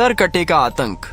सरकटे का आतंक।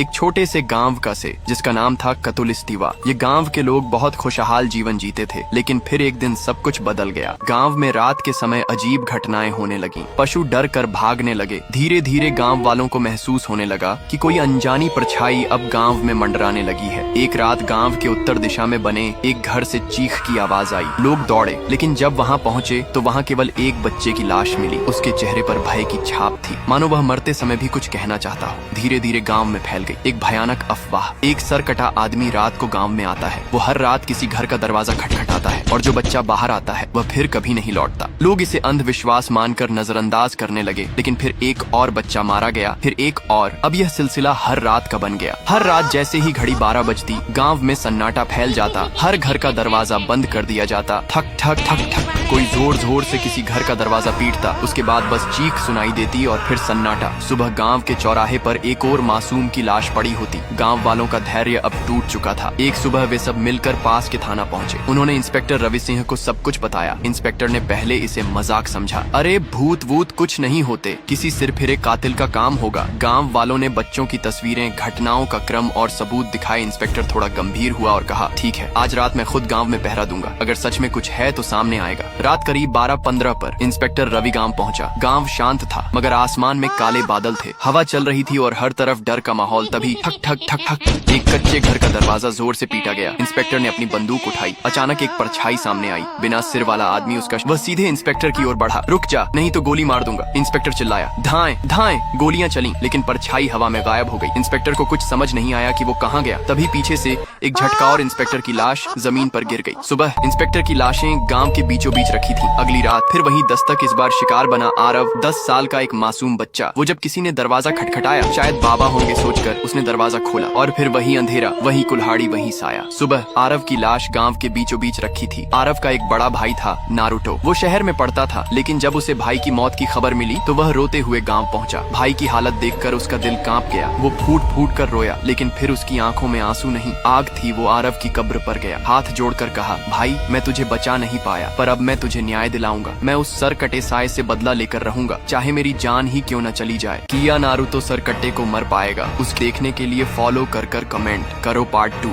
एक छोटे से गांव का से जिसका नाम था कतुलिस्तीवा। ये गांव के लोग बहुत खुशहाल जीवन जीते थे, लेकिन फिर एक दिन सब कुछ बदल गया। गांव में रात के समय अजीब घटनाएं होने लगी। पशु डर कर भागने लगे। धीरे धीरे गांव वालों को महसूस होने लगा कि कोई अनजानी परछाई अब गांव में मंडराने लगी है। एक रात गांव के उत्तर दिशा में बने एक घर से चीख की आवाज आई। लोग दौड़े, लेकिन जब वहां पहुंचे तो वहां केवल एक बच्चे की लाश मिली। उसके चेहरे पर भय की छाप थी, मानो वह मरते समय भी कुछ कहना चाहता हो। धीरे धीरे गांव में फैल गई एक भयानक अफवाह। एक सरकटा आदमी रात को गांव में आता है। वो हर रात किसी घर का दरवाजा खटखटाता है और जो बच्चा बाहर आता है वह फिर कभी नहीं लौटता। लोग इसे अंधविश्वास मानकर नजरअंदाज करने लगे, लेकिन फिर एक और बच्चा मारा गया, फिर एक और। अब यह सिलसिला हर रात का बन गया। हर रात जैसे ही घड़ी 12 बजती, गांव में सन्नाटा फैल जाता। हर घर का दरवाजा बंद कर दिया जाता। ठक ठक ठक ठक कोई जोर जोर से किसी घर का दरवाजा पीटता। उसके बाद बस चीख सुनाई देती और फिर सन्नाटा। सुबह गांव के चौराहे पर एक और मासूम की लाश पड़ी होती। गांव वालों का धैर्य अब टूट चुका था। एक सुबह वे सब मिलकर पास के थाना पहुंचे। उन्होंने इंस्पेक्टर रवि सिंह को सब कुछ बताया। इंस्पेक्टर ने पहले इसे मजाक समझा। अरे भूत वूत कुछ नहीं होते, किसी सिरफिरे कातिल का काम होगा। गांव वालों ने बच्चों की तस्वीरें, घटनाओं का क्रम और सबूत दिखाए। इंस्पेक्टर थोड़ा गंभीर हुआ और कहा, ठीक है, आज रात मैं खुद गाँव में पहरा दूंगा। अगर सच में कुछ है तो सामने आएगा। रात करीब 12:15 पर इंस्पेक्टर रवि गांव पहुंचा। गांव शांत था, मगर आसमान में काले बादल थे। हवा चल रही थी और हर तरफ डर का माहौल। तभी ठक ठक ठक ठक एक कच्चे घर का दरवाजा जोर से पीटा गया। इंस्पेक्टर ने अपनी बंदूक उठाई। अचानक एक परछाई सामने आई। बिना सिर वाला आदमी उसका वह सीधे इंस्पेक्टर की ओर बढ़ा। रुक जा, नहीं तो गोली मार दूंगा। इंस्पेक्टर चिल्लाया। धाएं धाएं। गोलियां चली, लेकिन परछाई हवा में गायब हो गई। इंस्पेक्टर को कुछ समझ नहीं आया कि वो कहाँ गया। तभी पीछे से एक झटका और इंस्पेक्टर की लाश जमीन पर गिर गई। सुबह इंस्पेक्टर की लाशें गांव के बीचों बीच रखी थी। अगली रात फिर वही दस्तक। इस बार शिकार बना आरव, 10 साल का एक मासूम बच्चा। वो जब किसी ने दरवाजा खटखटाया, शायद बाबा होंगे सोचकर, उसने दरवाजा खोला और फिर वही अंधेरा, वही कुल्हाड़ी, वही साया। सुबह आरव की लाश गांव के बीचों बीच रखी थी। आरव का एक बड़ा भाई था, नारुतो। वो शहर में पढ़ता था, लेकिन जब उसे भाई की मौत की खबर मिली तो वह रोते हुए गांव पहुंचा। भाई की हालत देखकर उसका दिल कांप गया। वो फूट फूट कर रोया, लेकिन फिर उसकी आंखों में आंसू नहीं, आग थी। वो आरव की कब्र पर गया, हाथ जोड़कर कहा, भाई मैं तुझे बचा नहीं पाया, पर अब मैं तुझे न्याय दिलाऊंगा। मैं उस सरकटे साए से बदला लेकर रहूंगा, चाहे मेरी जान ही क्यों न चली जाए। किया नारुतो सरकटे को मर पाएगा। उस देखने के लिए फॉलो कर कमेंट करो पार्ट 2।